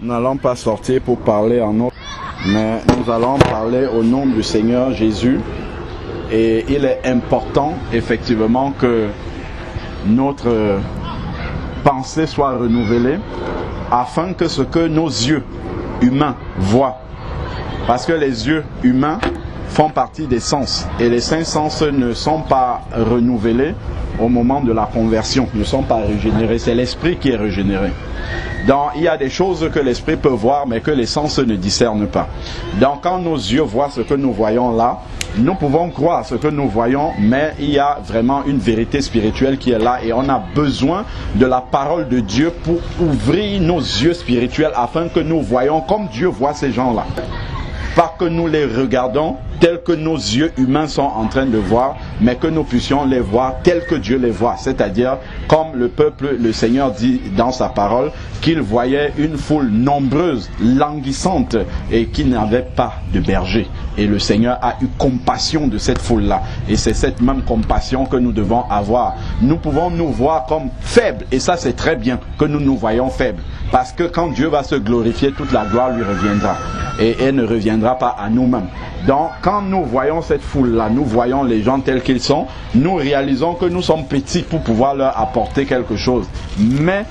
Nous n'allons pas sortir pour parler en autre, mais nous allons parler au nom du Seigneur Jésus. Et il est important, effectivement, que notre pensée soit renouvelée afin que ce que nos yeux humains voient, parce que les yeux humains font partie des sens et les 5 sens ne sont pas renouvelés au moment de la conversion, ne sont pas régénérés, c'est l'esprit qui est régénéré. Donc il y a des choses que l'esprit peut voir mais que les sens ne discernent pas. Donc quand nos yeux voient ce que nous voyons là, nous pouvons croire ce que nous voyons, mais il y a vraiment une vérité spirituelle qui est là et on a besoin de la parole de Dieu pour ouvrir nos yeux spirituels afin que nous voyons comme Dieu voit ces gens-là. Pas que nous les regardons tels que nos yeux humains sont en train de voir, mais que nous puissions les voir tels que Dieu les voit. C'est-à-dire, comme le peuple, le Seigneur dit dans sa parole, qu'il voyait une foule nombreuse, languissante, et qui n'avait pas de berger. Et le Seigneur a eu compassion de cette foule-là. Et c'est cette même compassion que nous devons avoir. Nous pouvons nous voir comme faibles, et ça c'est très bien que nous nous voyons faibles. Parce que quand Dieu va se glorifier, toute la gloire lui reviendra. Et elle ne reviendra pas à nous-mêmes. Donc, quand nous voyons cette foule-là, nous voyons les gens tels qu'ils sont, nous réalisons que nous sommes petits pour pouvoir leur apporter quelque chose. Mais,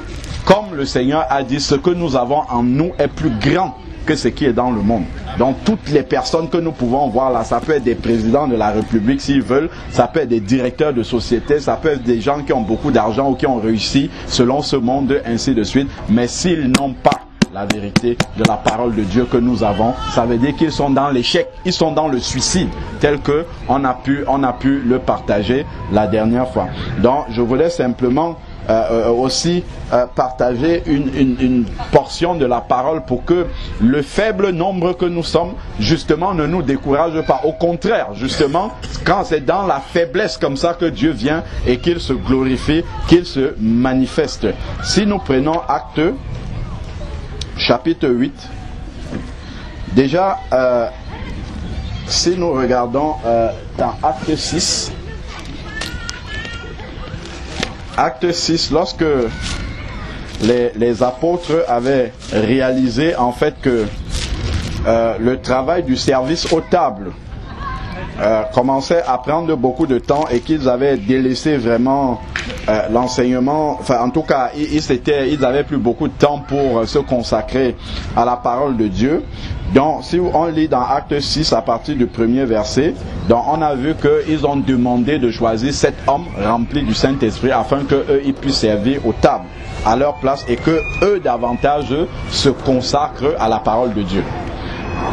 comme le Seigneur a dit, ce que nous avons en nous est plus grand que ce qui est dans le monde. Donc toutes les personnes que nous pouvons voir là, ça peut être des présidents de la République s'ils veulent, ça peut être des directeurs de société, ça peut être des gens qui ont beaucoup d'argent ou qui ont réussi selon ce monde, ainsi de suite. Mais s'ils n'ont pas la vérité de la parole de Dieu que nous avons, ça veut dire qu'ils sont dans l'échec, ils sont dans le suicide, tel que on a pu le partager la dernière fois. Donc je voulais simplement aussi partager une portion de la parole pour que le faible nombre que nous sommes justement ne nous décourage pas. Au contraire, justement, quand c'est dans la faiblesse comme ça que Dieu vient et qu'il se glorifie, qu'il se manifeste. Si nous prenons Actes chapitre 8, déjà si nous regardons dans Acte 6, Acte 6, lorsque les apôtres avaient réalisé en fait que le travail du service aux tables commençait à prendre beaucoup de temps et qu'ils avaient délaissé vraiment l'enseignement, enfin en tout cas ils n'avaient plus beaucoup de temps pour se consacrer à la parole de Dieu. Donc si on lit dans Acte 6 à partir du premier verset, donc on a vu qu'ils ont demandé de choisir 7 hommes remplis du Saint-Esprit afin qu'eux ils puissent servir aux tables à leur place et que eux davantage se consacrent à la parole de Dieu.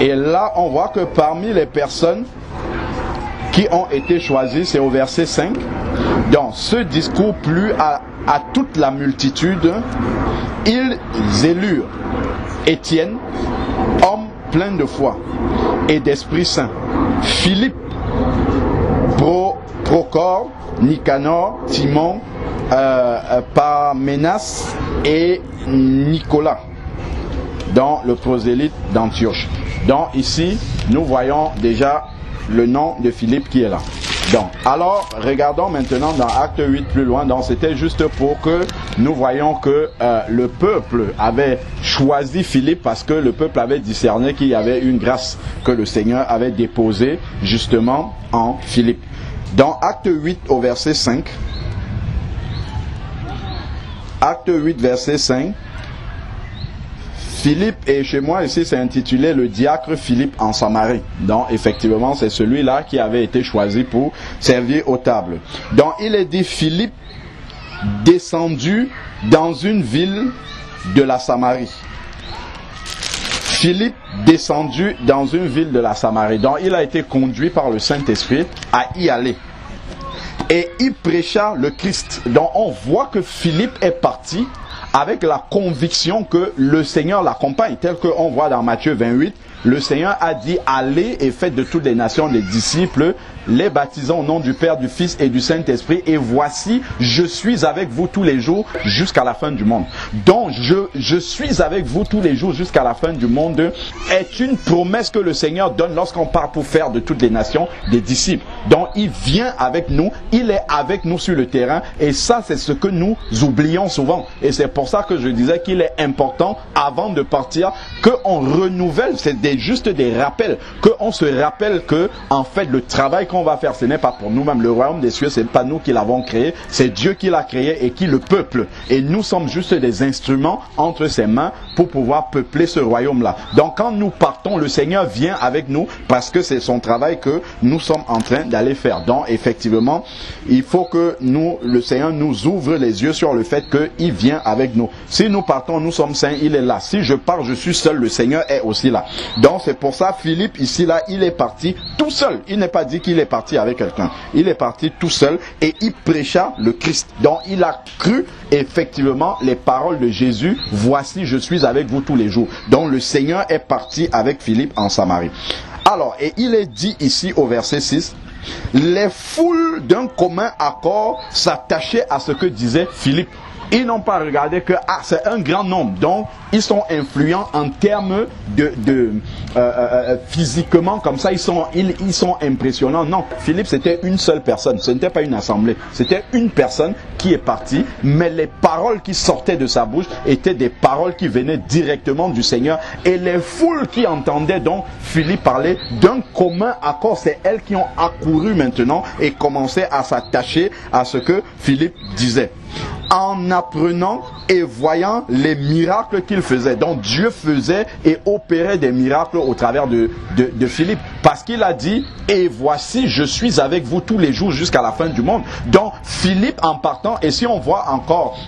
Et là on voit que parmi les personnes qui ont été choisis, c'est au verset 5. Donc ce discours plut à toute la multitude. Ils élurent Étienne, homme plein de foi et d'Esprit Saint, Philippe, Procor, Nicanor, Timon, Parménas et Nicolas, dans le prosélyte d'Antioche. Donc ici, nous voyons déjà le nom de Philippe qui est là. Donc, alors, regardons maintenant dans Acte 8 plus loin. Donc, c'était juste pour que nous voyons que le peuple avait choisi Philippe parce que le peuple avait discerné qu'il y avait une grâce que le Seigneur avait déposée justement en Philippe. Dans Acte 8 au verset 5, Acte 8 verset 5, Philippe, et chez moi ici c'est intitulé le diacre Philippe en Samarie. Donc effectivement c'est celui-là qui avait été choisi pour servir aux tables. Donc il est dit Philippe descendu dans une ville de la Samarie. Philippe descendu dans une ville de la Samarie. Donc il a été conduit par le Saint-Esprit à y aller. Et il prêcha le Christ. Donc on voit que Philippe est parti avec la conviction que le Seigneur l'accompagne, tel qu'on voit dans Matthieu 28, le Seigneur a dit, allez et faites de toutes les nations des disciples, les baptisant au nom du Père, du Fils et du Saint-Esprit, et voici, je suis avec vous tous les jours jusqu'à la fin du monde. Donc, je suis avec vous tous les jours jusqu'à la fin du monde est une promesse que le Seigneur donne lorsqu'on part pour faire de toutes les nations des disciples. Donc, il vient avec nous, il est avec nous sur le terrain, et ça, c'est ce que nous oublions souvent. Et c'est pour ça que je disais qu'il est important, avant de partir, qu'on renouvelle, c'est juste des rappels, qu'on se rappelle que, en fait, le travail qu'on va faire, ce n'est pas pour nous-mêmes. Le royaume des cieux, c'est pas nous qui l'avons créé, c'est Dieu qui l'a créé et qui le peuple. Et nous sommes juste des instruments entre ses mains pour pouvoir peupler ce royaume-là. Donc quand nous partons, le Seigneur vient avec nous parce que c'est son travail que nous sommes en train d'aller faire. Donc effectivement, il faut que le Seigneur nous ouvre les yeux sur le fait qu'il vient avec nous. Si nous partons, nous sommes saints, il est là. Si je pars, je suis seul, le Seigneur est aussi là. Donc c'est pour ça, Philippe, ici, là, il est parti tout seul. Il n'est pas dit qu'il est parti avec quelqu'un. Il est parti tout seul et il prêcha le Christ. Donc il a cru effectivement les paroles de Jésus. Voici, je suis avec vous tous les jours. Donc le Seigneur est parti avec Philippe en Samarie. Alors, et il est dit ici au verset 6, les foules d'un commun accord s'attachaient à ce que disait Philippe. Ils n'ont pas regardé que c'est un grand nombre, donc ils sont influents en termes physiquement, comme ça ils sont impressionnants. Non, Philippe c'était une seule personne, ce n'était pas une assemblée, c'était une personne qui est partie, mais les paroles qui sortaient de sa bouche étaient des paroles qui venaient directement du Seigneur, et les foules qui entendaient donc Philippe parler d'un commun accord, c'est elles qui ont accouru maintenant et commencé à s'attacher à ce que Philippe disait, en apprenant et voyant les miracles qu'il faisait. Donc Dieu faisait et opérait des miracles au travers de Philippe, parce qu'il a dit, et voici, je suis avec vous tous les jours jusqu'à la fin du monde. Donc Philippe en partant, et si on voit encore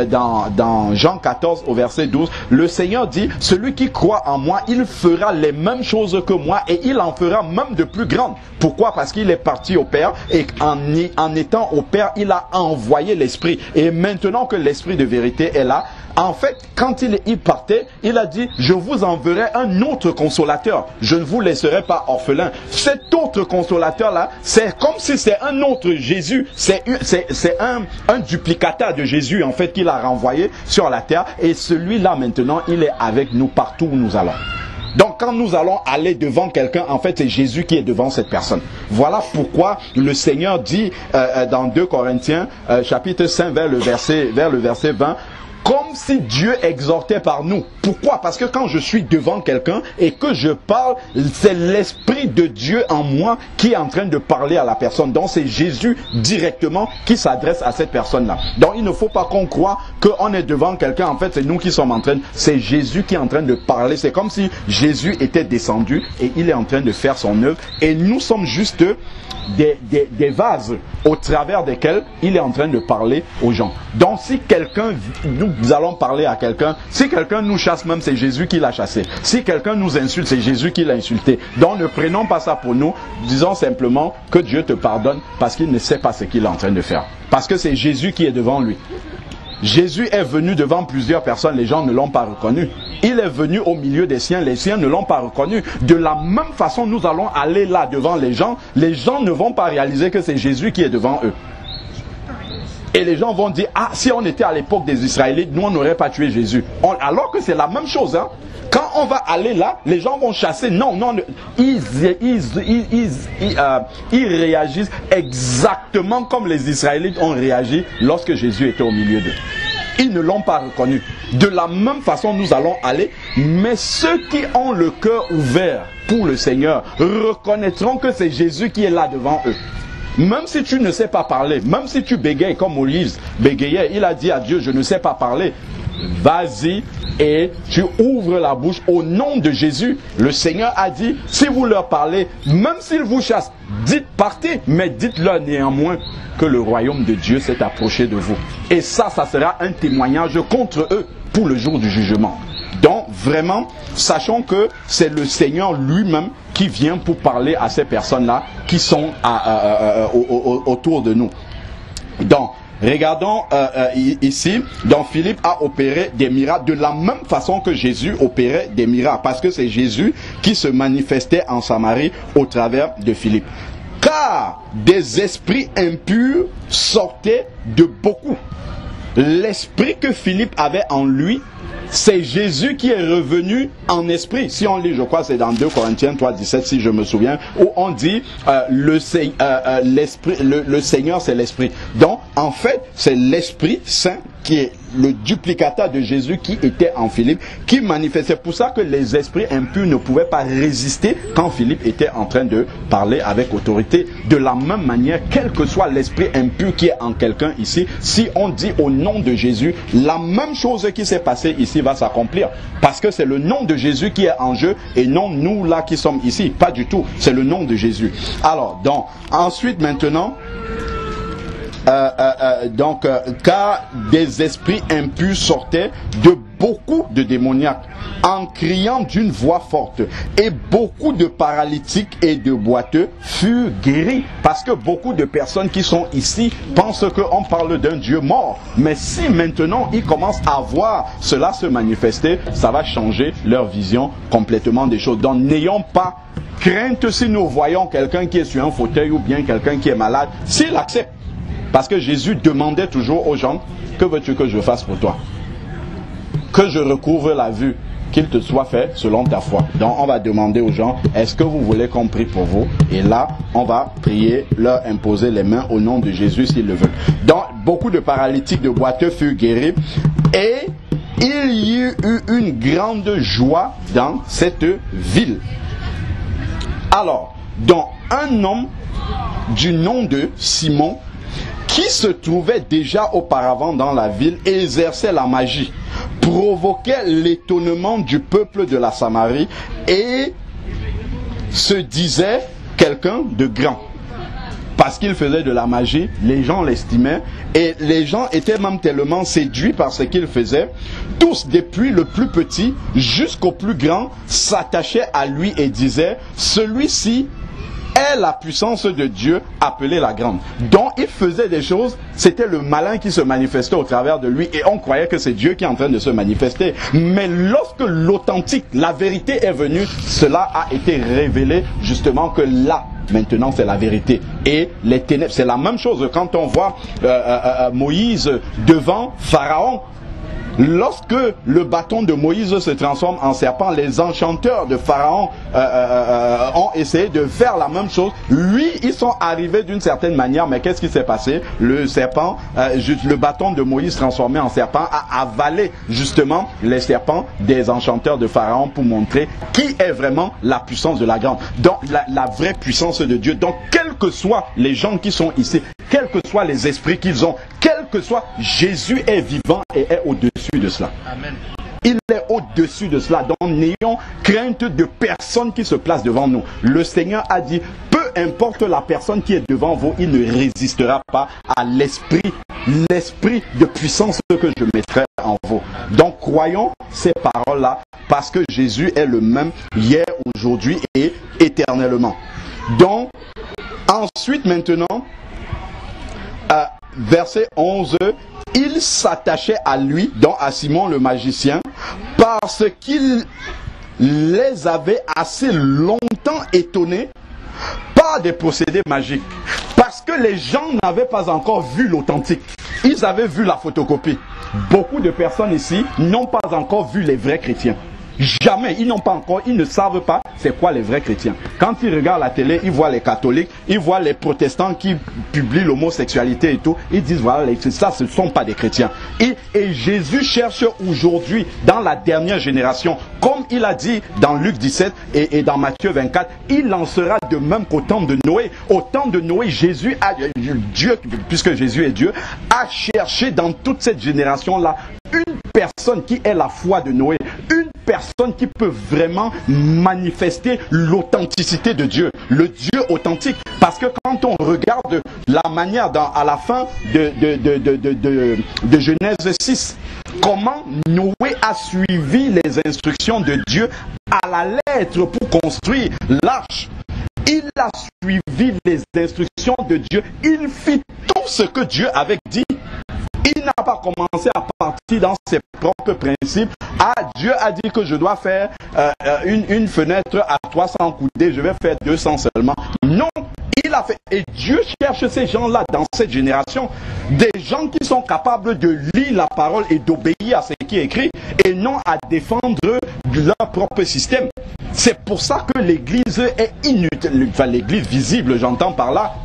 dans Jean 14 au verset 12, le Seigneur dit, celui qui croit en moi, il fera les mêmes choses que moi, et il en fera même de plus grandes. Pourquoi? Parce qu'il est parti au Père, et en étant au Père, il a envoyé l'Esprit. Et maintenant que l'Esprit de vérité est là, en fait, quand il partait, il a dit, je vous enverrai un autre consolateur. Je ne vous laisserai pas orphelin. Cet autre consolateur-là, c'est comme si c'est un autre Jésus. C'est un duplicateur de Jésus, en fait, qu'il a renvoyé sur la terre. Et celui-là, maintenant, il est avec nous partout où nous allons. Donc quand nous allons aller devant quelqu'un, en fait c'est Jésus qui est devant cette personne. Voilà pourquoi le Seigneur dit dans 2 Corinthiens chapitre 5 vers le verset 20, comme si Dieu exhortait par nous. Pourquoi? Parce que quand je suis devant quelqu'un et que je parle, c'est l'Esprit de Dieu en moi qui est en train de parler à la personne. Donc c'est Jésus directement qui s'adresse à cette personne-là. Donc il ne faut pas qu'on croie qu'on est devant quelqu'un. En fait, c'est nous qui sommes en train, c'est Jésus qui est en train de parler. C'est comme si Jésus était descendu et il est en train de faire son œuvre. Et nous sommes juste des vases au travers desquels il est en train de parler aux gens. Donc si quelqu'un, nous allons parler à quelqu'un, si quelqu'un nous chasse même, c'est Jésus qui l'a chassé. Si quelqu'un nous insulte, c'est Jésus qui l'a insulté. Donc ne prenons pas ça pour nous, disons simplement que Dieu te pardonne parce qu'il ne sait pas ce qu'il est en train de faire. Parce que c'est Jésus qui est devant lui. Jésus est venu devant plusieurs personnes, les gens ne l'ont pas reconnu. Il est venu au milieu des siens, les siens ne l'ont pas reconnu. De la même façon, nous allons aller là devant les gens ne vont pas réaliser que c'est Jésus qui est devant eux. Et les gens vont dire, ah, si on était à l'époque des Israélites, nous on n'aurait pas tué Jésus. Alors que c'est la même chose, hein. Quand on va aller là, les gens vont chasser. Non, ils réagissent exactement comme les Israélites ont réagi lorsque Jésus était au milieu d'eux. Ils ne l'ont pas reconnu. De la même façon, nous allons aller, mais ceux qui ont le cœur ouvert pour le Seigneur reconnaîtront que c'est Jésus qui est là devant eux. Même si tu ne sais pas parler, même si tu bégayes comme Moïse bégayait, il a dit à Dieu, je ne sais pas parler. Vas-y et tu ouvres la bouche au nom de Jésus. Le Seigneur a dit, si vous leur parlez, même s'ils vous chassent, dites partez, mais dites-leur néanmoins que le royaume de Dieu s'est approché de vous. Et ça sera un témoignage contre eux pour le jour du jugement. Donc vraiment, sachons que c'est le Seigneur lui-même qui vient pour parler à ces personnes-là qui sont autour de nous. Donc, regardons ici, donc Philippe a opéré des miracles de la même façon que Jésus opérait des miracles, parce que c'est Jésus qui se manifestait en Samarie au travers de Philippe. Car des esprits impurs sortaient de beaucoup. L'esprit que Philippe avait en lui, c'est Jésus qui est revenu en esprit. Si on lit, je crois c'est dans 2 Corinthiens 3, 17, si je me souviens, où on dit le Seigneur c'est l'esprit. Donc en fait c'est l'Esprit Saint qui est le duplicateur de Jésus qui était en Philippe, qui manifestait. C'est pour ça que les esprits impurs ne pouvaient pas résister quand Philippe était en train de parler avec autorité. De la même manière, quel que soit l'esprit impur qui est en quelqu'un ici, si on dit au nom de Jésus, la même chose qui s'est passée ici va s'accomplir. Parce que c'est le nom de Jésus qui est en jeu et non nous là qui sommes ici. Pas du tout. C'est le nom de Jésus. Alors, donc, ensuite maintenant, car des esprits impurs sortaient de beaucoup de démoniaques en criant d'une voix forte, et beaucoup de paralytiques et de boiteux furent guéris. Parce que beaucoup de personnes qui sont ici pensent qu'on parle d'un Dieu mort, mais si maintenant ils commencent à voir cela se manifester, ça va changer leur vision complètement des choses. Donc n'ayons pas crainte si nous voyons quelqu'un qui est sur un fauteuil ou bien quelqu'un qui est malade, s'il accepte. Parce que Jésus demandait toujours aux gens, que veux-tu que je fasse pour toi? Que je recouvre la vue, qu'il te soit fait selon ta foi. Donc on va demander aux gens, est-ce que vous voulez qu'on prie pour vous? Et là, on va prier, leur imposer les mains au nom de Jésus s'ils le veulent. Donc beaucoup de paralytiques, de boiteux furent guéris, et il y eut une grande joie dans cette ville. Alors, donc un homme du nom de Simon, qui se trouvait déjà auparavant dans la ville, exerçait la magie, provoquait l'étonnement du peuple de la Samarie et se disait quelqu'un de grand. Parce qu'il faisait de la magie, les gens l'estimaient et les gens étaient même tellement séduits par ce qu'il faisait. Tous, depuis le plus petit jusqu'au plus grand, s'attachaient à lui et disaient, celui-ci est la puissance de Dieu appelée la grande. Donc il faisait des choses, c'était le malin qui se manifestait au travers de lui et on croyait que c'est Dieu qui est en train de se manifester. Mais lorsque l'authentique, la vérité est venue, cela a été révélé justement que là, maintenant c'est la vérité. Et les ténèbres, c'est la même chose quand on voit Moïse devant Pharaon. Lorsque le bâton de Moïse se transforme en serpent, les enchanteurs de Pharaon ont essayé de faire la même chose. Oui, ils sont arrivés d'une certaine manière, mais qu'est-ce qui s'est passé? Le serpent, le bâton de Moïse transformé en serpent a avalé justement les serpents des enchanteurs de Pharaon pour montrer qui est vraiment la puissance de la grande. Donc la vraie puissance de Dieu. Donc quels que soient les gens qui sont ici, quels que soient les esprits qu'ils ont, quel que soit, Jésus est vivant et est au-dessus de cela. Amen. Il est au-dessus de cela. Donc n'ayons crainte de personne qui se place devant nous. Le Seigneur a dit, peu importe la personne qui est devant vous, il ne résistera pas à l'esprit de puissance que je mettrai en vous. Donc croyons ces paroles-là parce que Jésus est le même hier, aujourd'hui et éternellement. Donc ensuite maintenant, verset 11, il s'attachait à lui, donc à Simon le magicien, parce qu'il les avait assez longtemps étonnés par des procédés magiques. Parce que les gens n'avaient pas encore vu l'authentique. Ils avaient vu la photocopie. Beaucoup de personnes ici n'ont pas encore vu les vrais chrétiens. Jamais, ils ne savent pas c'est quoi les vrais chrétiens. Quand ils regardent la télé, ils voient les catholiques, ils voient les protestants qui publient l'homosexualité et tout, ils disent voilà, ça ce ne sont pas des chrétiens. Et Jésus cherche aujourd'hui, dans la dernière génération, comme il a dit dans Luc 17 et dans Matthieu 24, il en sera de même qu'au temps de Noé. Au temps de Noé, Dieu, puisque Jésus est Dieu, a cherché dans toute cette génération-là une personne qui est la foi de Noé, une personne qui peut vraiment manifester l'authenticité de Dieu, le Dieu authentique. Parce que quand on regarde la manière à la fin de Genèse 6, comment Noé a suivi les instructions de Dieu à la lettre pour construire l'arche. Il a suivi les instructions de Dieu. Il fit tout ce que Dieu avait dit. Il n'a pas commencé à partir dans ses propres principes. Ah, Dieu a dit que je dois faire une fenêtre à 300 coudées, je vais faire 200 seulement. Non, il a fait. Et Dieu cherche ces gens-là dans cette génération. Des gens qui sont capables de lire la parole et d'obéir à ce qui est écrit et non à défendre leur propre système. C'est pour ça que l'église est inutile. Enfin, l'église visible, j'entends par là,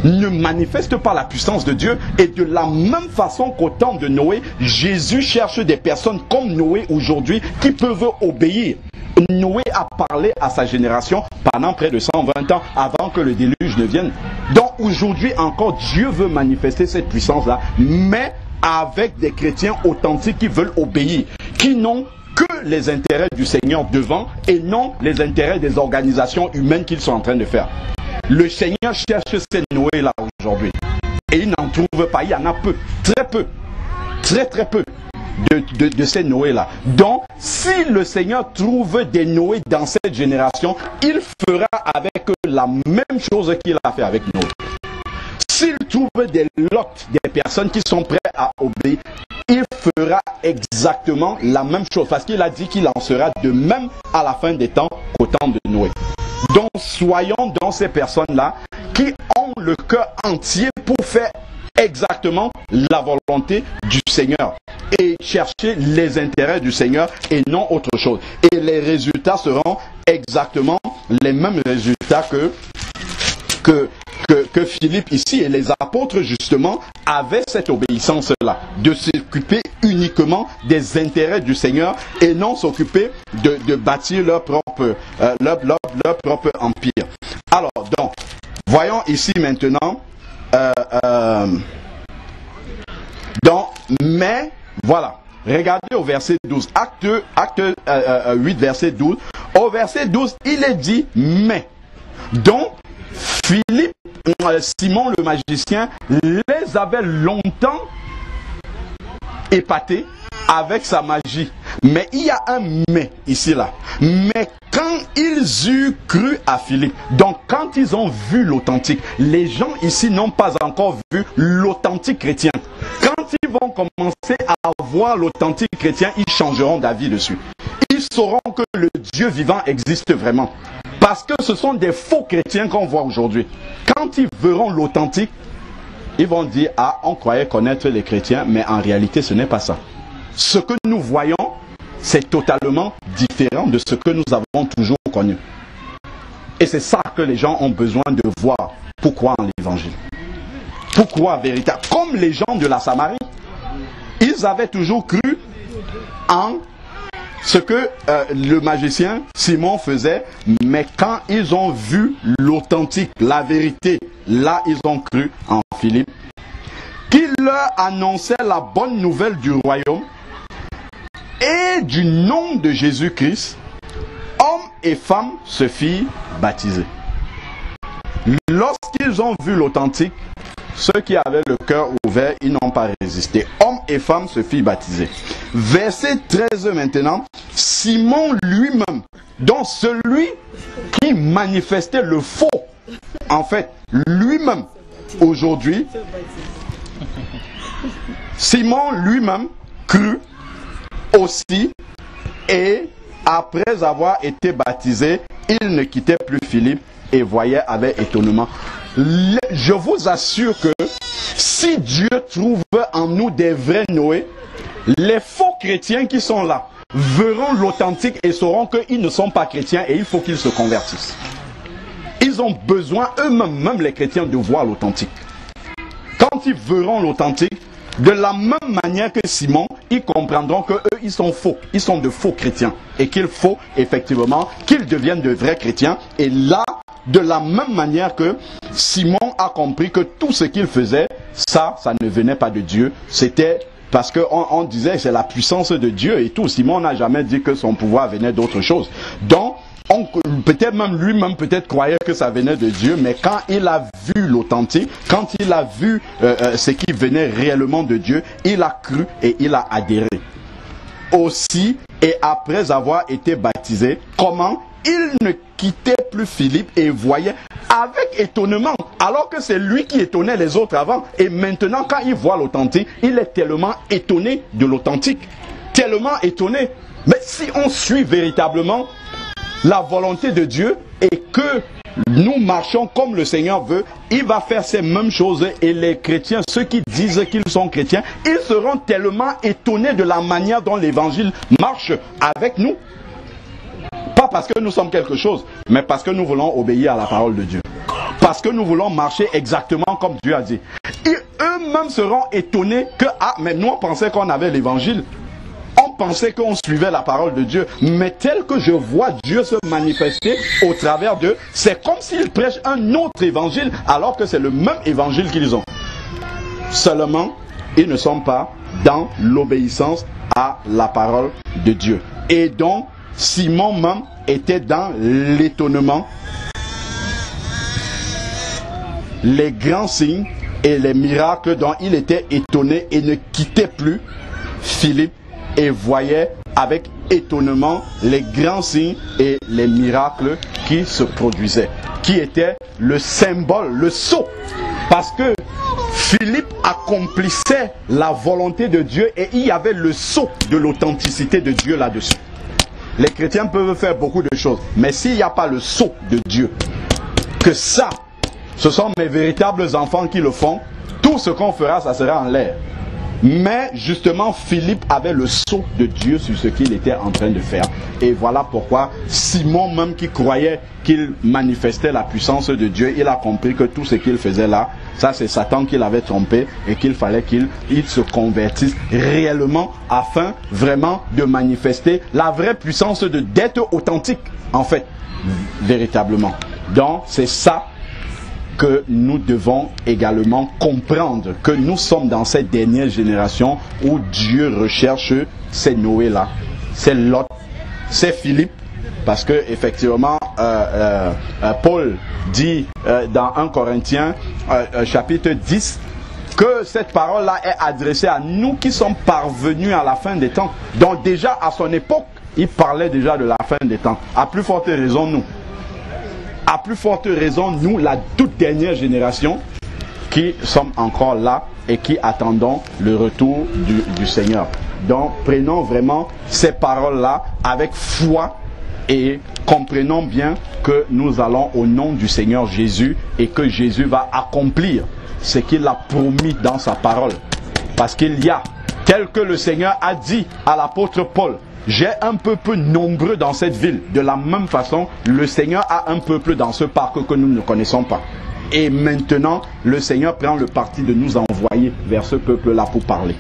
ne manifeste pas la puissance de Dieu. Et de la même façon qu'au temps de Noé, Jésus cherche des personnes comme Noé aujourd'hui qui peuvent obéir. Noé a parlé à sa génération pendant près de 120 ans avant que le déluge ne vienne. Donc aujourd'hui encore, Dieu veut manifester cette puissance-là, mais avec des chrétiens authentiques qui veulent obéir, qui n'ont que les intérêts du Seigneur devant et non les intérêts des organisations humaines qu'ils sont en train de faire. Le Seigneur cherche ces Noé-là aujourd'hui. Et il n'en trouve pas, il y en a peu, très peu, très peu de ces Noé-là. Donc, si le Seigneur trouve des Noé dans cette génération, il fera avec eux la même chose qu'il a fait avec Noé. S'il trouve des Lot, des personnes qui sont prêtes à obéir, il fera exactement la même chose. Parce qu'il a dit qu'il en sera de même à la fin des temps qu'au temps de Noé. Donc soyons dans ces personnes-là qui ont le cœur entier pour faire exactement la volonté du Seigneur et chercher les intérêts du Seigneur et non autre chose. Et les résultats seront exactement les mêmes résultats que Philippe ici, et les apôtres justement avaient cette obéissance-là, de s'occuper uniquement des intérêts du Seigneur et non s'occuper de bâtir leur propre empire. Alors donc, voyons ici maintenant, mais voilà, regardez au verset 12, acte 8 verset 12, au verset 12 il est dit mais, donc Philippe, Simon le magicien, les avait longtemps épatés avec sa magie. Mais il y a un mais ici là. Mais quand ils eurent cru à Philippe, donc quand ils ont vu l'authentique, les gens ici n'ont pas encore vu l'authentique chrétien. Quand ils vont commencer à voir l'authentique chrétien, ils changeront d'avis dessus. Ils sauront que le Dieu vivant existe vraiment. Parce que ce sont des faux chrétiens qu'on voit aujourd'hui. Quand ils verront l'authentique, ils vont dire, ah, on croyait connaître les chrétiens, mais en réalité, ce n'est pas ça. Ce que nous voyons, c'est totalement différent de ce que nous avons toujours connu. Et c'est ça que les gens ont besoin de voir. Pourquoi en l'évangile? Pourquoi véritable? Comme les gens de la Samarie, ils avaient toujours cru en ce que le magicien Simon faisait, mais quand ils ont vu l'authentique, la vérité, là ils ont cru en Philippe, qui leur annonçait la bonne nouvelle du royaume et du nom de Jésus-Christ, hommes et femmes se firent baptiser. Lorsqu'ils ont vu l'authentique, ceux qui avaient le cœur ouvert, ils n'ont pas résisté. Hommes et femmes se firent baptiser. Verset 13 maintenant, Simon lui-même, donc celui qui manifestait le faux, en fait, lui-même, aujourd'hui, Simon lui-même crut aussi, et après avoir été baptisé, il ne quittait plus Philippe et voyait avec étonnement. Je vous assure que si Dieu trouve en nous des vrais Noé, les faux chrétiens qui sont là verront l'authentique et sauront qu'ils ne sont pas chrétiens et il faut qu'ils se convertissent. Ils ont besoin eux-mêmes, même les chrétiens, de voir l'authentique. Quand ils verront l'authentique, de la même manière que Simon, ils comprendront que eux, ils sont faux. Ils sont de faux chrétiens. Et qu'il faut effectivement qu'ils deviennent de vrais chrétiens. Et là, de la même manière que Simon a compris que tout ce qu'il faisait, ça ne venait pas de Dieu. C'était parce qu'on disait que c'est la puissance de Dieu et tout. Simon n'a jamais dit que son pouvoir venait d'autre chose. Donc, peut-être même lui-même peut-être croyait que ça venait de Dieu, mais quand il a vu l'authentique, quand il a vu ce qui venait réellement de Dieu, il a cru et il a adhéré. Aussi, et après avoir été baptisé, comment il ne quittait plus Philippe et voyait avec étonnement, alors que c'est lui qui étonnait les autres avant. Et maintenant, quand il voit l'authentique, il est tellement étonné de l'authentique. Tellement étonné. Mais si on suit véritablement la volonté de Dieu et que nous marchons comme le Seigneur veut, il va faire ces mêmes choses. Et les chrétiens, ceux qui disent qu'ils sont chrétiens, ils seront tellement étonnés de la manière dont l'évangile marche avec nous. Pas parce que nous sommes quelque chose, mais parce que nous voulons obéir à la parole de Dieu. Parce que nous voulons marcher exactement comme Dieu a dit. Et eux-mêmes seront étonnés que, mais nous on pensait qu'on avait l'évangile. On pensait qu'on suivait la parole de Dieu. Mais tel que je vois Dieu se manifester au travers d'eux, c'est comme s'ils prêchent un autre évangile, alors que c'est le même évangile qu'ils ont. Seulement, ils ne sont pas dans l'obéissance à la parole de Dieu. Et donc, Simon même était dans l'étonnement, les grands signes et les miracles dont il était étonné et ne quittait plus Philippe et voyait avec étonnement les grands signes et les miracles qui se produisaient, qui étaient le symbole, le sceau, parce que Philippe accomplissait la volonté de Dieu et il y avait le sceau de l'authenticité de Dieu là-dessus. Les chrétiens peuvent faire beaucoup de choses, mais s'il n'y a pas le sceau de Dieu, que ça, ce sont mes véritables enfants qui le font, tout ce qu'on fera, ça sera en l'air. Mais justement, Philippe avait le sceau de Dieu sur ce qu'il était en train de faire. Et voilà pourquoi Simon, même qui croyait qu'il manifestait la puissance de Dieu, il a compris que tout ce qu'il faisait là, ça c'est Satan qui l'avait trompé et qu'il fallait qu'il se convertisse réellement afin vraiment de manifester la vraie puissance d'être authentique, en fait, véritablement. Donc c'est ça que nous devons également comprendre, que nous sommes dans cette dernière génération où Dieu recherche ces Noé-là, c'est Lot, c'est Philippe, parce que effectivement Paul dit dans 1 Corinthiens chapitre 10 que cette parole-là est adressée à nous qui sommes parvenus à la fin des temps. Donc déjà à son époque, il parlait déjà de la fin des temps. À plus forte raison nous. À plus forte raison, nous, la toute dernière génération, qui sommes encore là et qui attendons le retour du Seigneur. Donc, prenons vraiment ces paroles-là avec foi et comprenons bien que nous allons au nom du Seigneur Jésus et que Jésus va accomplir ce qu'il a promis dans sa parole. Parce qu'il y a, tel que le Seigneur a dit à l'apôtre Paul, j'ai un peuple nombreux dans cette ville. De la même façon, le Seigneur a un peuple dans ce parc que nous ne connaissons pas. Et maintenant, le Seigneur prend le parti de nous envoyer vers ce peuple-là pour parler.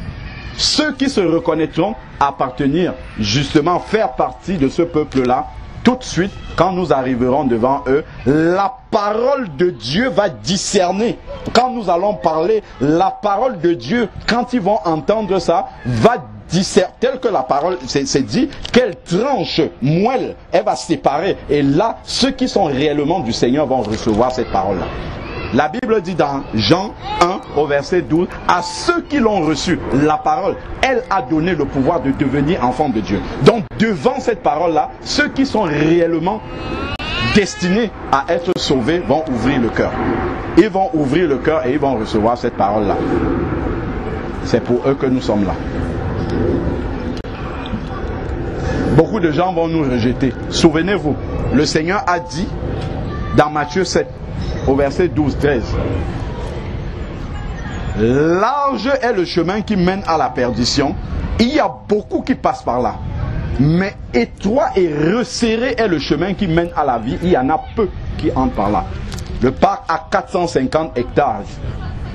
Ceux qui se reconnaîtront appartenir, justement, faire partie de ce peuple-là, tout de suite, quand nous arriverons devant eux, la parole de Dieu va discerner. Quand nous allons parler, la parole de Dieu, quand ils vont entendre ça, va discerner, tel que la parole c'est dit, quelle tranche moelle, elle va séparer. Et là, ceux qui sont réellement du Seigneur vont recevoir cette parole-là. La Bible dit dans Jean 1 au verset 12, à ceux qui l'ont reçu, la parole, elle a donné le pouvoir de devenir enfants de Dieu. Donc devant cette parole-là, ceux qui sont réellement destinés à être sauvés vont ouvrir le cœur. Ils vont ouvrir le cœur et ils vont recevoir cette parole-là. C'est pour eux que nous sommes là. Beaucoup de gens vont nous rejeter. Souvenez-vous, le Seigneur a dit dans Matthieu 7, au verset 12-13, large est le chemin qui mène à la perdition. Il y a beaucoup qui passent par là. Mais étroit et resserré est le chemin qui mène à la vie. Il y en a peu qui entrent par là. Le parc a 450 hectares.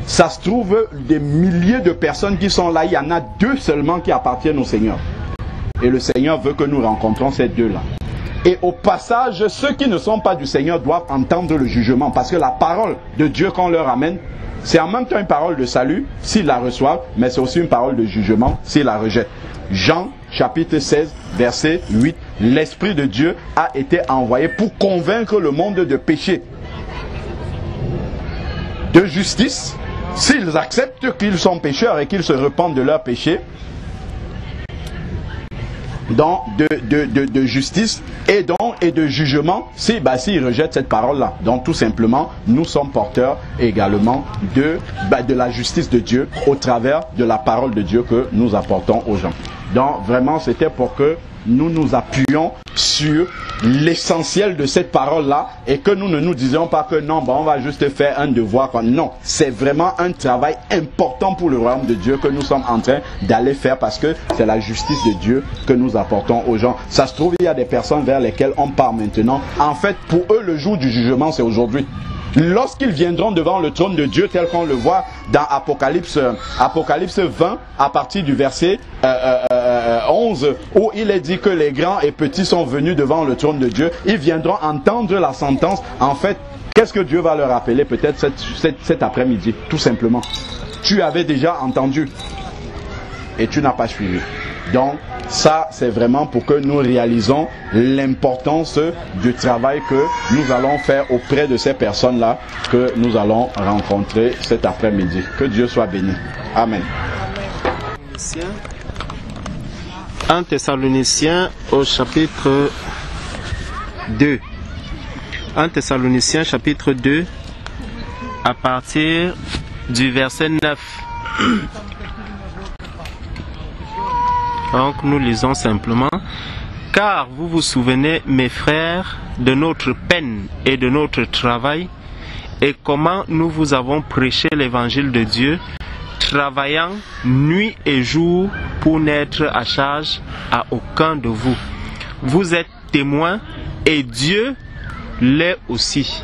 Ça se trouve des milliers de personnes qui sont là. Il y en a 2 seulement qui appartiennent au Seigneur. Et le Seigneur veut que nous rencontrons ces 2-là. Et au passage, ceux qui ne sont pas du Seigneur doivent entendre le jugement. Parce que la parole de Dieu qu'on leur amène, c'est en même temps une parole de salut s'ils la reçoivent, mais c'est aussi une parole de jugement s'ils la rejettent. Jean chapitre 16, verset 8. L'Esprit de Dieu a été envoyé pour convaincre le monde de péché, de justice, s'ils acceptent qu'ils sont pécheurs et qu'ils se repentent de leurs péchés, donc de justice, et donc et de jugement s'ils rejettent cette parole-là. Donc tout simplement, nous sommes porteurs également de la justice de Dieu au travers de la parole de Dieu que nous apportons aux gens. Donc vraiment, c'était pour que nous nous appuyons sur l'essentiel de cette parole-là et que nous ne nous disions pas que non, on va juste faire un devoir. Non, c'est vraiment un travail important pour le royaume de Dieu que nous sommes en train d'aller faire parce que c'est la justice de Dieu que nous apportons aux gens. Ça se trouve, il y a des personnes vers lesquelles on part maintenant. En fait, pour eux, le jour du jugement, c'est aujourd'hui. Lorsqu'ils viendront devant le trône de Dieu tel qu'on le voit dans Apocalypse 20 à partir du verset 11 où il est dit que les grands et petits sont venus devant le trône de Dieu, ils viendront entendre la sentence. En fait, qu'est-ce que Dieu va leur rappeler peut-être cet après-midi? Tout simplement, tu avais déjà entendu et tu n'as pas suivi. Donc ça, c'est vraiment pour que nous réalisons l'importance du travail que nous allons faire auprès de ces personnes-là que nous allons rencontrer cet après-midi. Que Dieu soit béni. Amen. 1 Thessaloniciens au chapitre 2. 1 Thessaloniciens chapitre 2 à partir du verset 9. Donc nous lisons simplement: car vous vous souvenez, mes frères, de notre peine et de notre travail, et comment nous vous avons prêché l'évangile de Dieu, travaillant nuit et jour pour n'être à charge à aucun de vous. Vous êtes témoins et Dieu l'est aussi.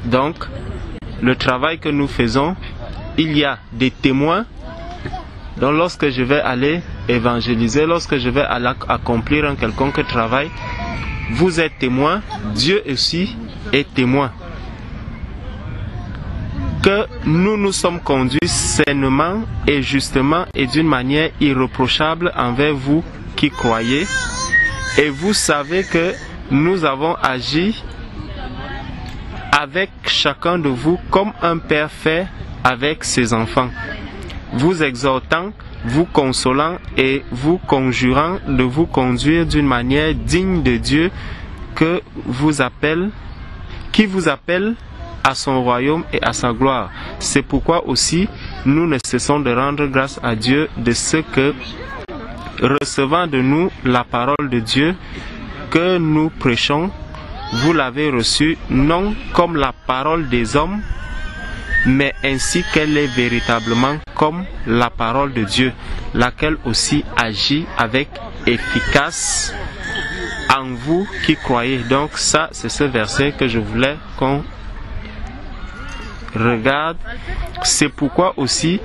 Donc, le travail que nous faisons, il y a des témoins. Donc lorsque je vais aller évangéliser, lorsque je vais aller accomplir un quelconque travail, vous êtes témoin, Dieu aussi est témoin. Que nous nous sommes conduits sainement et justement et d'une manière irréprochable envers vous qui croyez. Et vous savez que nous avons agi avec chacun de vous comme un père fait avec ses enfants, vous exhortant, vous consolant et vous conjurant de vous conduire d'une manière digne de Dieu qui vous appelle à son royaume et à sa gloire. C'est pourquoi aussi nous ne cessons de rendre grâce à Dieu de ce que, recevant de nous la parole de Dieu que nous prêchons, vous l'avez reçue non comme la parole des hommes, mais ainsi qu'elle est véritablement comme la parole de Dieu, laquelle aussi agit avec efficace en vous qui croyez. Donc ça, c'est ce verset que je voulais qu'on regarde. C'est pourquoi aussi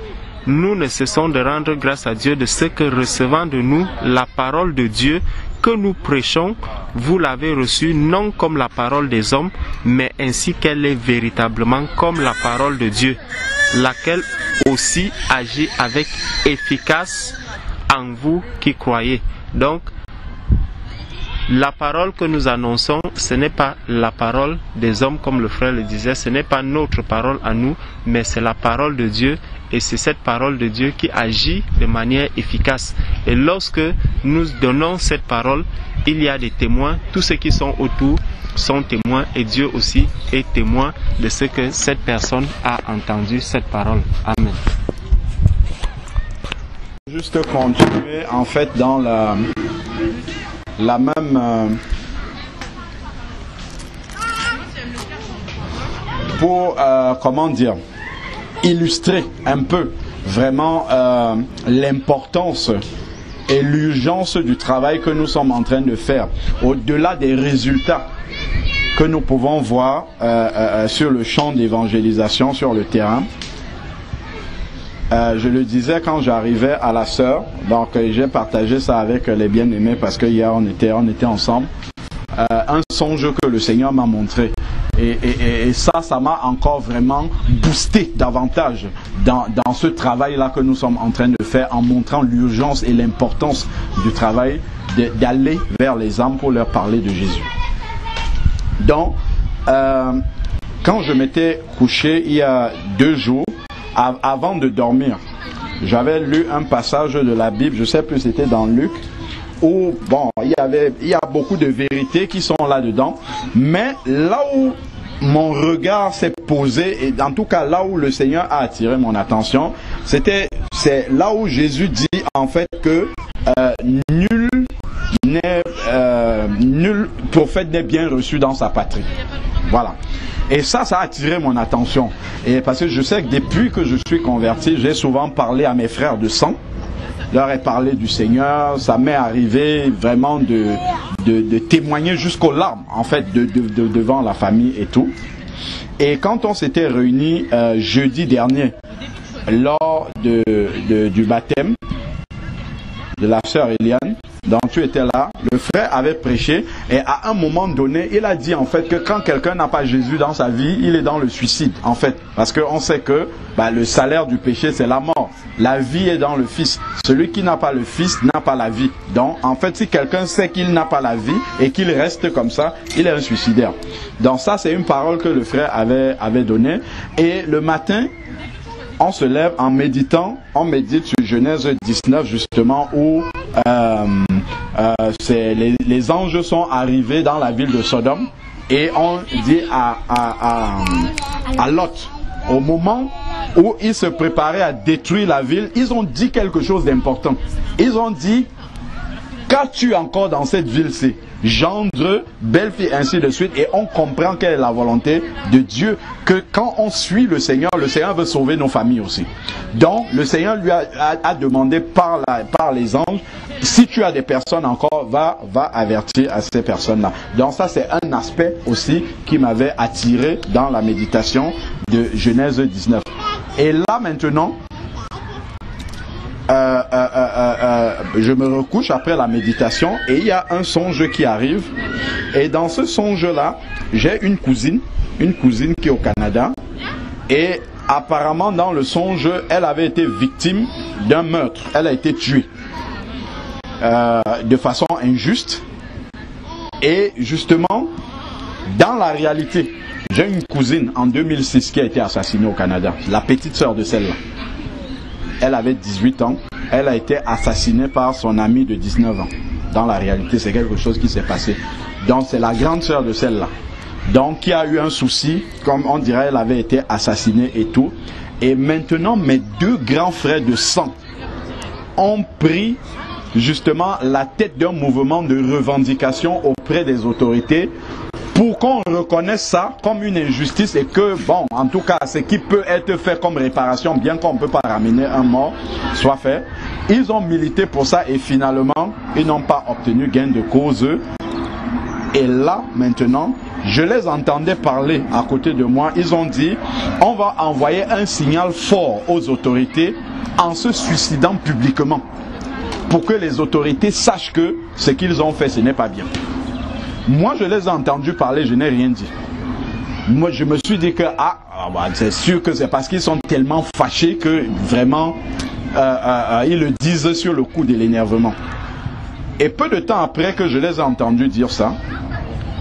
nous ne cessons de rendre grâce à Dieu de ce que, recevant de nous la parole de Dieu que nous prêchons, vous l'avez reçue non comme la parole des hommes, mais ainsi qu'elle est véritablement comme la parole de Dieu, laquelle aussi agit avec efficace en vous qui croyez. Donc, la parole que nous annonçons, ce n'est pas la parole des hommes, comme le frère le disait, ce n'est pas notre parole à nous, mais c'est la parole de Dieu, et c'est cette parole de Dieu qui agit de manière efficace. Et lorsque nous donnons cette parole, il y a des témoins, tous ceux qui sont autour sont témoins, et Dieu aussi est témoin de ce que cette personne a entendu, cette parole. Amen. Juste continuer en fait dans la même pour comment dire, illustrer un peu vraiment l'importance et l'urgence du travail que nous sommes en train de faire, au-delà des résultats que nous pouvons voir sur le champ d'évangélisation, sur le terrain. Je le disais quand j'arrivais à la sœur, donc j'ai partagé ça avec les bien-aimés parce que hier on était ensemble. Un songe que le Seigneur m'a montré et ça m'a encore vraiment boosté davantage dans ce travail-là que nous sommes en train de faire, en montrant l'urgence et l'importance du travail d'aller vers les âmes pour leur parler de Jésus. Donc, quand je m'étais couché il y a 2 jours, avant de dormir, j'avais lu un passage de la Bible, je ne sais plus, c'était dans Luc, où, bon, il y a beaucoup de vérités qui sont là-dedans, mais là où mon regard s'est posé, et en tout cas là où le Seigneur a attiré mon attention, c'est là où Jésus dit en fait que nul prophète n'est bien reçu dans sa patrie. Voilà. Et ça a attiré mon attention. Et parce que je sais que depuis que je suis converti, j'ai souvent parlé à mes frères de sang, leur ai parlé du Seigneur. Ça m'est arrivé vraiment de témoigner jusqu'aux larmes, en fait, devant la famille et tout. Et quand on s'était réunis jeudi dernier, lors du baptême de la sœur Eliane, donc tu étais là, le frère avait prêché et à un moment donné, il a dit en fait que quand quelqu'un n'a pas Jésus dans sa vie, il est dans le suicide en fait. Parce qu'on sait que le salaire du péché c'est la mort. La vie est dans le Fils. Celui qui n'a pas le Fils n'a pas la vie. Donc en fait si quelqu'un sait qu'il n'a pas la vie et qu'il reste comme ça, il est un suicidaire. Donc ça c'est une parole que le frère avait donnée. Et le matin, on se lève en méditant, on médite sur Genèse 19 justement où les anges sont arrivés dans la ville de Sodome et on dit à Lot, au moment où ils se préparaient à détruire la ville, ils ont dit quelque chose d'important. Ils ont dit, qu'as-tu encore dans cette ville-ci? Gendre, belle-fille, ainsi de suite. Et on comprend quelle est la volonté de Dieu, que quand on suit le Seigneur veut sauver nos familles aussi. Donc le Seigneur lui a demandé par les anges, si tu as des personnes encore, va avertir à ces personnes-là. Donc ça c'est un aspect aussi qui m'avait attiré dans la méditation de Genèse 19. Et là maintenant, je me recouche après la méditation et il y a un songe qui arrive. Et dans ce songe-là, j'ai une cousine qui est au Canada. Et apparemment dans le songe, elle avait été victime d'un meurtre. Elle a été tuée de façon injuste. Et justement, dans la réalité, j'ai une cousine en 2006 qui a été assassinée au Canada. La petite sœur de celle-là. Elle avait 18 ans. Elle a été assassinée par son amie de 19 ans. Dans la réalité, c'est quelque chose qui s'est passé. Donc, c'est la grande sœur de celle-là. Donc, qui a eu un souci, comme on dirait, elle avait été assassinée et tout. Et maintenant, mes deux grands frères de sang ont pris justement la tête d'un mouvement de revendication auprès des autorités pour qu'on reconnaisse ça comme une injustice et que, bon, en tout cas, ce qui peut être fait comme réparation, bien qu'on ne peut pas ramener un mort, soit fait. Ils ont milité pour ça et finalement, ils n'ont pas obtenu gain de cause. Et là, maintenant, je les entendais parler à côté de moi. Ils ont dit, on va envoyer un signal fort aux autorités en se suicidant publiquement pour que les autorités sachent que ce qu'ils ont fait, ce n'est pas bien. Moi, je les ai entendus parler, je n'ai rien dit. Moi, je me suis dit que, c'est sûr que c'est parce qu'ils sont tellement fâchés que vraiment, ils le disent sur le coup de l'énervement. Et peu de temps après que je les ai entendus dire ça,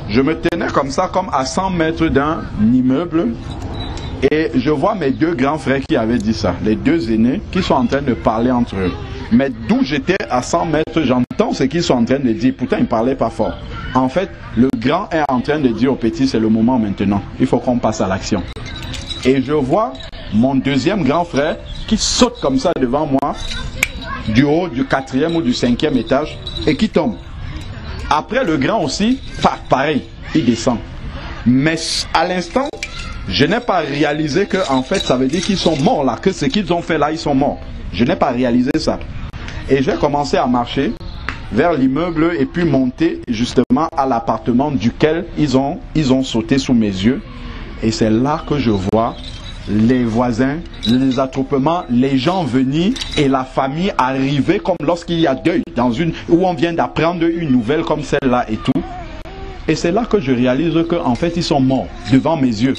je me tenais comme ça, comme à 100 mètres d'un immeuble, et je vois mes deux grands frères qui avaient dit ça, les deux aînés, qui sont en train de parler entre eux. Mais d'où j'étais à 100 mètres, j'entends ce qu'ils sont en train de dire. Pourtant, ils ne parlaient pas fort. En fait, le grand est en train de dire au petit, c'est le moment maintenant. Il faut qu'on passe à l'action. Et je vois mon deuxième grand frère qui saute comme ça devant moi, du haut du 4e ou du 5e étage, et qui tombe. Après, le grand aussi, pareil, il descend. Mais à l'instant, je n'ai pas réalisé que, en fait, ça veut dire qu'ils sont morts là, que ce qu'ils ont fait là, ils sont morts. Je n'ai pas réalisé ça. Et j'ai commencé à marcher vers l'immeuble et puis monter justement à l'appartement duquel ils ont sauté sous mes yeux. Et c'est là que je vois les voisins, les attroupements, les gens venir et la famille arriver comme lorsqu'il y a deuil, où on vient d'apprendre une nouvelle comme celle-là et tout. Et c'est là que je réalise qu'en fait ils sont morts devant mes yeux.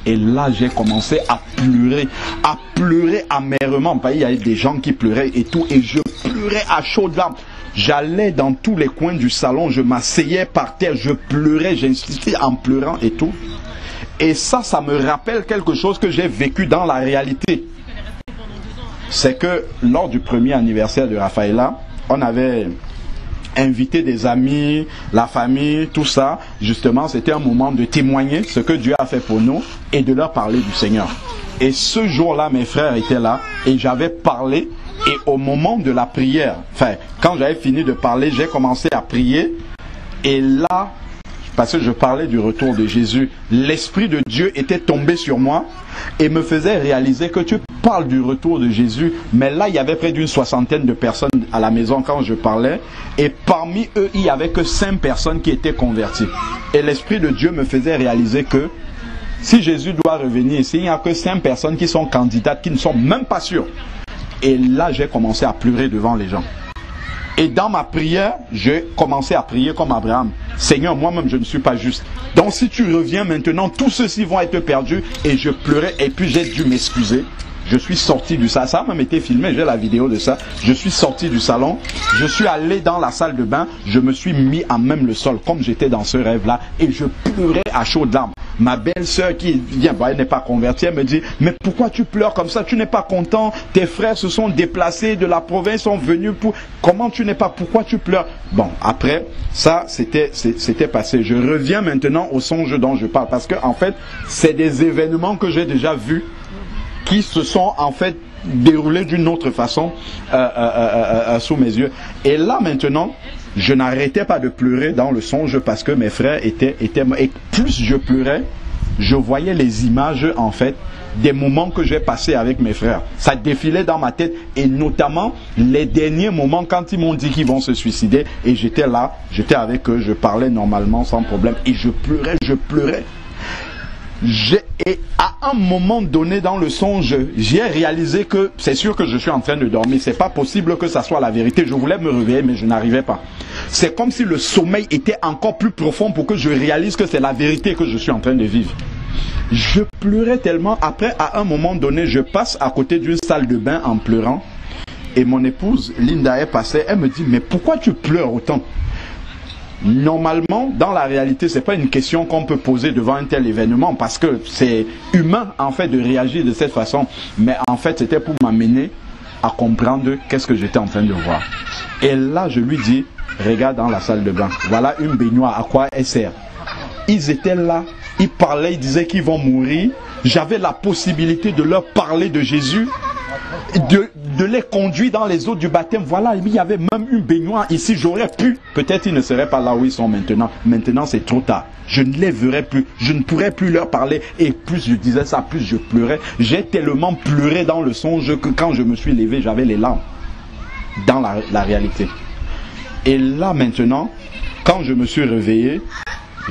Et là, j'ai commencé à pleurer amèrement. Il y avait des gens qui pleuraient et tout. Et je pleurais à chaudes larmes. J'allais dans tous les coins du salon. Je m'asseyais par terre. Je pleurais. J'insistais en pleurant et tout. Et ça me rappelle quelque chose que j'ai vécu dans la réalité. C'est que lors du premier anniversaire de Raphaëla, on avait inviter des amis, la famille, tout ça. Justement, c'était un moment de témoigner ce que Dieu a fait pour nous et de leur parler du Seigneur. Et ce jour-là, mes frères étaient là et j'avais parlé. Et au moment de la prière, enfin, quand j'avais fini de parler, j'ai commencé à prier. Et là, parce que je parlais du retour de Jésus, l'Esprit de Dieu était tombé sur moi et me faisait réaliser que tu parles du retour de Jésus. Mais là, il y avait près d'une 60aine de personnes à la maison quand je parlais. Et parmi eux, il n'y avait que 5 personnes qui étaient converties. Et l'Esprit de Dieu me faisait réaliser que si Jésus doit revenir ici, il n'y a que 5 personnes qui sont candidates, qui ne sont même pas sûres. Et là, j'ai commencé à pleurer devant les gens. Et dans ma prière, j'ai commencé à prier comme Abraham. Seigneur, moi-même, je ne suis pas juste. Donc si tu reviens maintenant, tous ceux-ci vont être perdus. Et je pleurais et puis j'ai dû m'excuser. Je suis sorti du salon. Ça a même été filmé, j'ai la vidéo de ça. Je suis sorti du salon. Je suis allé dans la salle de bain. Je me suis mis à même le sol comme j'étais dans ce rêve-là. Et je pleurais à chaudes larmes. Ma belle-sœur qui vient, elle n'est pas convertie, elle me dit, mais pourquoi tu pleures comme ça? Tu n'es pas content? Tes frères se sont déplacés de la province, sont venus pour... Comment tu n'es pas? Pourquoi tu pleures? Bon, après, ça, c'était passé. Je reviens maintenant au songe dont je parle. Parce que, en fait, c'est des événements que j'ai déjà vus qui se sont, en fait, déroulés d'une autre façon sous mes yeux. Et là, maintenant... Je n'arrêtais pas de pleurer dans le songe parce que mes frères étaient... Et plus je pleurais, je voyais les images, en fait, des moments que j'ai passés avec mes frères. Ça défilait dans ma tête, et notamment les derniers moments quand ils m'ont dit qu'ils vont se suicider. Et j'étais là, j'étais avec eux, je parlais normalement sans problème. Et je pleurais, je pleurais. Et à un moment donné dans le songe, j'ai réalisé que c'est sûr que je suis en train de dormir. C'est pas possible que ça soit la vérité. Je voulais me réveiller, mais je n'arrivais pas. C'est comme si le sommeil était encore plus profond pour que je réalise que c'est la vérité que je suis en train de vivre. Je pleurais tellement. Après, à un moment donné, je passe à côté d'une salle de bain en pleurant. Et mon épouse, Linda, est passée. Elle me dit, mais pourquoi tu pleures autant? Normalement, dans la réalité, c'est pas une question qu'on peut poser devant un tel événement parce que c'est humain en fait de réagir de cette façon. Mais en fait, c'était pour m'amener à comprendre qu'est-ce que j'étais en train de voir. Et là, je lui dis, regarde dans la salle de bain, voilà une baignoire, à quoi elle sert? Ils étaient là, ils parlaient, ils disaient qu'ils vont mourir. J'avais la possibilité de leur parler de Jésus. De les conduire dans les eaux du baptême. Voilà, il y avait même une baignoire ici. J'aurais pu. Peut-être ils ne seraient pas là où ils sont maintenant. Maintenant, c'est trop tard. Je ne les verrai plus. Je ne pourrais plus leur parler. Et plus je disais ça, plus je pleurais. J'ai tellement pleuré dans le songe que quand je me suis levé, j'avais les larmes. Dans la réalité. Et là, maintenant, quand je me suis réveillé,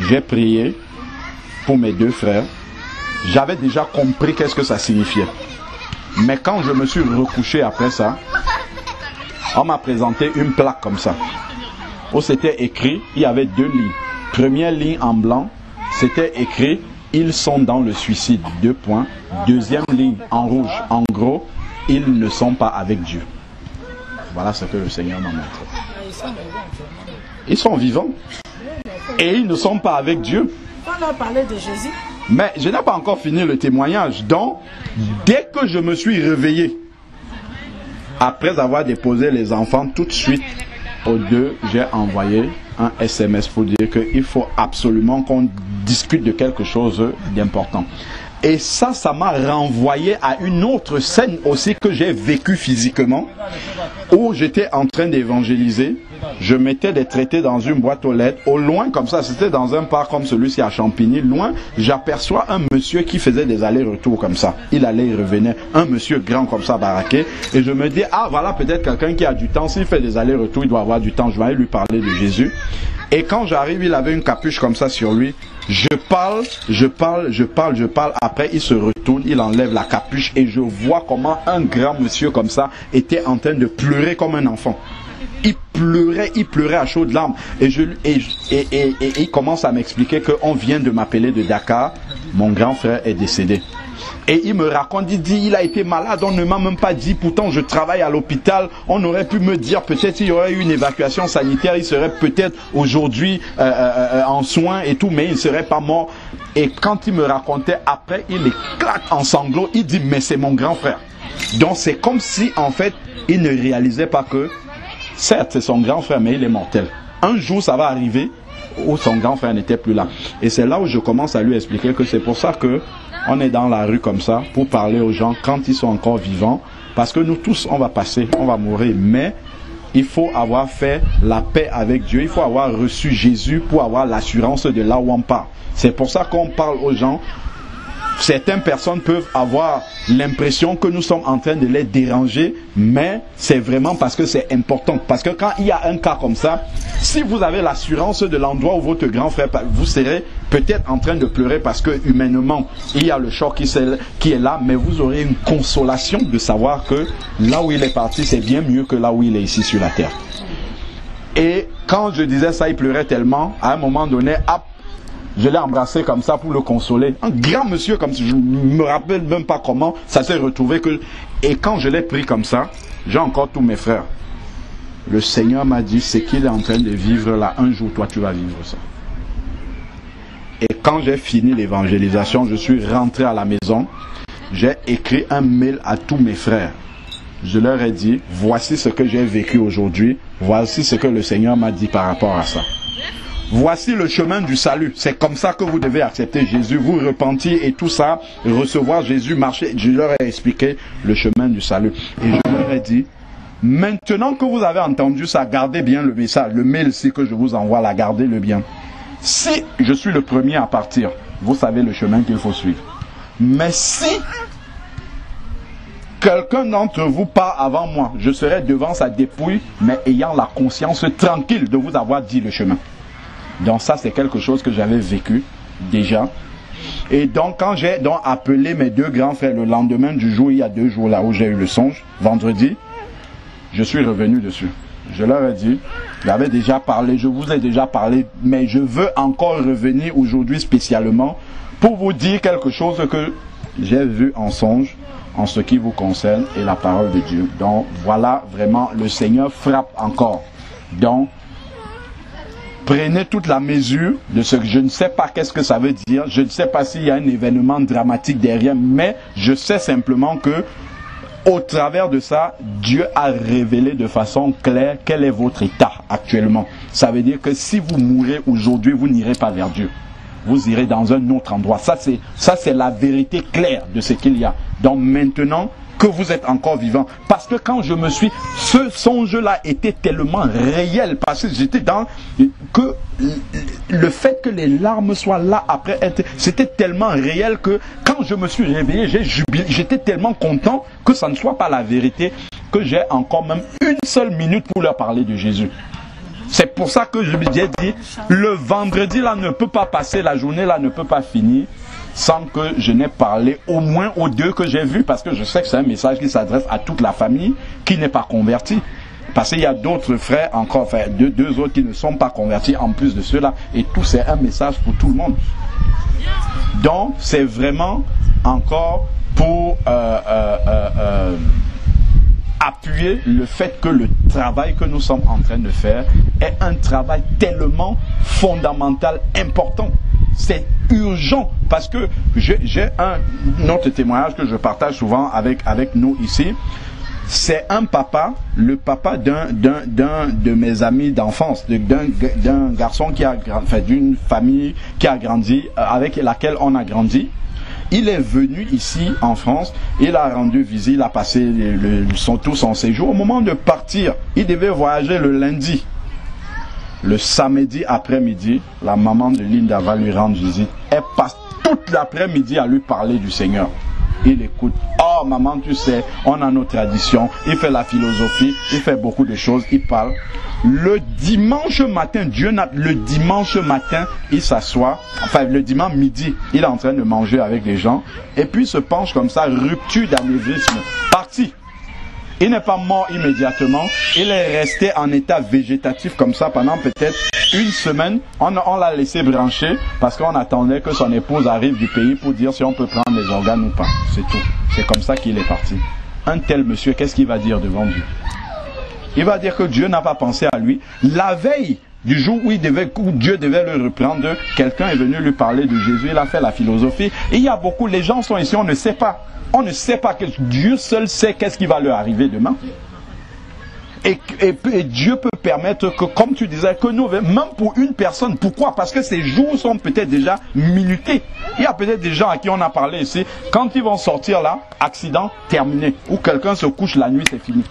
j'ai prié pour mes 2 frères. J'avais déjà compris qu'est-ce que ça signifiait. Mais quand je me suis recouché après ça, on m'a présenté une plaque comme ça. Où c'était écrit, il y avait 2 lignes. Première ligne en blanc, c'était écrit, ils sont dans le suicide, 2 points. Deuxième ligne en rouge, en gros, ils ne sont pas avec Dieu. Voilà ce que le Seigneur m'a montré. Ils sont vivants. Et ils ne sont pas avec Dieu. On a parlé de Jésus. Mais je n'ai pas encore fini le témoignage. Donc, dès que je me suis réveillé, après avoir déposé les enfants, tout de suite, aux 2, j'ai envoyé un SMS pour dire qu'il faut absolument qu'on discute de quelque chose d'important. Et ça m'a renvoyé à une autre scène aussi que j'ai vécue physiquement, où j'étais en train d'évangéliser. Je mettais des traités dans une boîte aux lettres. Au loin, comme ça, c'était dans un parc comme celui-ci à Champigny. Loin, j'aperçois un monsieur qui faisait des allers-retours comme ça. Il allait, il revenait. Un monsieur grand comme ça, baraqué. Et je me dis, ah voilà, peut-être quelqu'un qui a du temps. S'il fait des allers-retours, il doit avoir du temps. Je vais aller lui parler de Jésus. Et quand j'arrive, il avait une capuche comme ça sur lui. Je parle. Après, il se retourne, il enlève la capuche et je vois comment un grand monsieur comme ça était en train de pleurer comme un enfant. Il pleurait à chaudes larmes. Et il commence à m'expliquer qu'on vient de m'appeler de Dakar. Mon grand frère est décédé. Et il me raconte, il dit, il a été malade, on ne m'a même pas dit, pourtant je travaille à l'hôpital, on aurait pu me dire, peut-être il y aurait eu une évacuation sanitaire, il serait peut-être aujourd'hui en soins et tout, mais il ne serait pas mort. Et quand il me racontait, après, il éclate en sanglots, il dit, mais c'est mon grand frère. Donc c'est comme si, en fait, il ne réalisait pas que Certes, c'est son grand frère, mais il est mortel. Un jour, ça va arriver où son grand frère n'était plus là. Et c'est là où je commence à lui expliquer que c'est pour ça que on est dans la rue comme ça, pour parler aux gens quand ils sont encore vivants. Parce que nous tous, on va passer, on va mourir. Mais il faut avoir fait la paix avec Dieu. Il faut avoir reçu Jésus pour avoir l'assurance de là où on part. C'est pour ça qu'on parle aux gens. Certaines personnes peuvent avoir l'impression que nous sommes en train de les déranger, mais c'est vraiment parce que c'est important. Parce que quand il y a un cas comme ça, si vous avez l'assurance de l'endroit où votre grand frère, vous serez peut-être en train de pleurer parce que humainement, il y a le choc qui est là, mais vous aurez une consolation de savoir que là où il est parti, c'est bien mieux que là où il est ici sur la terre. Et quand je disais ça, il pleurait tellement, à un moment donné, je l'ai embrassé comme ça pour le consoler. Un grand monsieur comme ça, je ne me rappelle même pas comment, ça s'est retrouvé que... Et quand je l'ai pris comme ça, j'ai encore tous mes frères. Le Seigneur m'a dit, ce qu'il est en train de vivre là, un jour toi tu vas vivre ça. Et quand j'ai fini l'évangélisation, je suis rentré à la maison, j'ai écrit un mail à tous mes frères. Je leur ai dit, voici ce que j'ai vécu aujourd'hui, voici ce que le Seigneur m'a dit par rapport à ça. Voici le chemin du salut. C'est comme ça que vous devez accepter Jésus, vous repentir et tout ça, recevoir Jésus, marcher. Je leur ai expliqué le chemin du salut. Et je leur ai dit, maintenant que vous avez entendu ça, gardez bien le message, le mail-ci que je vous envoie là, gardez-le bien. Si je suis le premier à partir, vous savez le chemin qu'il faut suivre. Mais si quelqu'un d'entre vous part avant moi, je serai devant sa dépouille, mais ayant la conscience tranquille de vous avoir dit le chemin. Donc ça c'est quelque chose que j'avais vécu déjà. Et donc quand j'ai donc appelé mes deux grands frères le lendemain du jour, il y a 2 jours là où j'ai eu le songe, vendredi, je suis revenu dessus. Je leur ai dit, j'avais déjà parlé, je vous ai déjà parlé, mais je veux encore revenir aujourd'hui spécialement pour vous dire quelque chose que j'ai vu en songe en ce qui vous concerne et la parole de Dieu. Donc voilà, vraiment le Seigneur frappe encore. Donc prenez toute la mesure de ce que je ne sais pas qu'est-ce que ça veut dire. Je ne sais pas s'il y a un événement dramatique derrière, mais je sais simplement que au travers de ça, Dieu a révélé de façon claire quel est votre état actuellement. Ça veut dire que si vous mourrez aujourd'hui, vous n'irez pas vers Dieu. Vous irez dans un autre endroit. Ça c'est la vérité claire de ce qu'il y a. Donc maintenant que vous êtes encore vivant. Parce que quand je me suis... Ce songe-là était tellement réel. Parce que j'étais dans... que le fait que les larmes soient là après... C'était tellement réel que quand je me suis réveillé, j'ai jubilé. J'étais tellement content que ça ne soit pas la vérité. Que j'ai encore même une seule minute pour leur parler de Jésus. C'est pour ça que je me disais dit, le vendredi là ne peut pas passer, la journée là ne peut pas finir sans que je n'ai parlé au moins aux 2 que j'ai vus, parce que je sais que c'est un message qui s'adresse à toute la famille qui n'est pas convertie. Parce qu'il y a d'autres frères encore, enfin deux autres qui ne sont pas convertis en plus de ceux-là. Et tout c'est un message pour tout le monde. Donc c'est vraiment encore pour appuyer le fait que le travail que nous sommes en train de faire est un travail tellement fondamental, important. C'est urgent parce que j'ai un autre témoignage que je partage souvent avec nous ici. C'est un papa, le papa d'un de mes amis d'enfance, d'un garçon qui a, enfin, d'une famille qui a grandi, avec laquelle on a grandi. Il est venu ici en France, il a rendu visite, il a passé tout son séjour. Au moment de partir, il devait voyager le lundi. Le samedi après-midi, la maman de Linda va lui rendre visite. Elle passe toute l'après-midi à lui parler du Seigneur. Il écoute. Oh maman, tu sais, on a nos traditions. Il fait la philosophie, il fait beaucoup de choses, il parle. Le dimanche matin, le dimanche matin, il s'assoit. Enfin, le dimanche midi, il est en train de manger avec les gens. Et puis il se penche comme ça, rupture d'anévrisme. Parti. Il n'est pas mort immédiatement. Il est resté en état végétatif comme ça pendant peut-être 1 semaine. On l'a laissé brancher parce qu'on attendait que son épouse arrive du pays pour dire si on peut prendre les organes ou pas. C'est tout. C'est comme ça qu'il est parti. Un tel monsieur, qu'est-ce qu'il va dire devant Dieu? Il va dire que Dieu n'a pas pensé à lui. La veille du jour où Dieu devait le reprendre, quelqu'un est venu lui parler de Jésus. Il a fait la philosophie. Et il y a beaucoup, les gens sont ici, on ne sait pas. On ne sait pas que Dieu seul sait qu'est-ce qui va leur arriver demain. Et Dieu peut permettre que, comme tu disais, que nous, même pour une personne, pourquoi? Parce que ces jours sont peut-être déjà minutés. Il y a peut-être des gens à qui on a parlé ici, quand ils vont sortir là, accident terminé, ou quelqu'un se couche la nuit, c'est fini.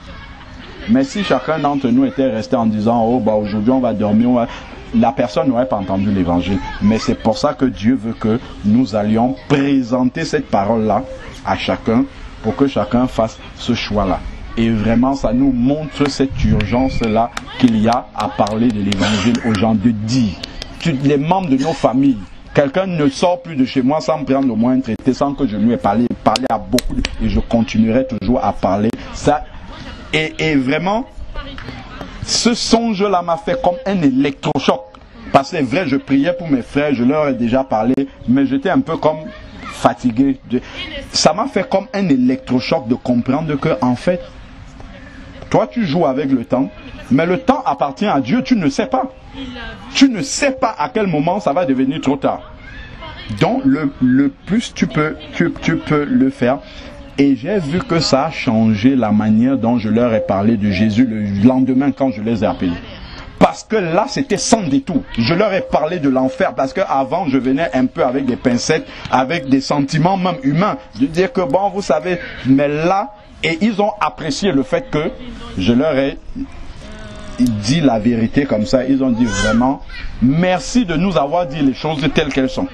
Mais si chacun d'entre nous était resté en disant, oh bah aujourd'hui on va dormir, la personne n'aurait pas entendu l'évangile. Mais c'est pour ça que Dieu veut que nous allions présenter cette parole-là à chacun, pour que chacun fasse ce choix-là. Et vraiment, ça nous montre cette urgence-là qu'il y a à parler de l'évangile aux gens, de dire. Les membres de nos familles, quelqu'un ne sort plus de chez moi sans prendre au moins un traité, sans que je lui ai parlé à beaucoup, et je continuerai toujours à parler. Ça, et vraiment, ce songe-là m'a fait comme un électrochoc. Parce que c'est vrai, je priais pour mes frères, je leur ai déjà parlé, mais j'étais un peu comme fatigué. Ça m'a fait comme un électrochoc de comprendre que, en fait, toi tu joues avec le temps, mais le temps appartient à Dieu, tu ne sais pas. Tu ne sais pas à quel moment ça va devenir trop tard. Donc le plus tu peux le faire. Et j'ai vu que ça a changé la manière dont je leur ai parlé de Jésus le lendemain quand je les ai appelés. Parce que là, c'était sans détour. Je leur ai parlé de l'enfer parce qu'avant, je venais un peu avec des pincettes, avec des sentiments même humains. De dire que bon, vous savez, mais là, et ils ont apprécié le fait que je leur ai dit la vérité comme ça. Ils ont dit vraiment, merci de nous avoir dit les choses telles qu'elles sont.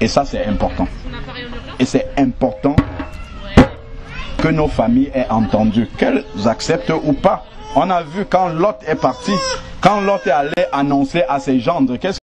Et ça, c'est important. Et c'est important que nos familles aient entendu, qu'elles acceptent ou pas. On a vu quand Lot est parti, quand Lot est allé annoncer à ses gendres, qu'est-ce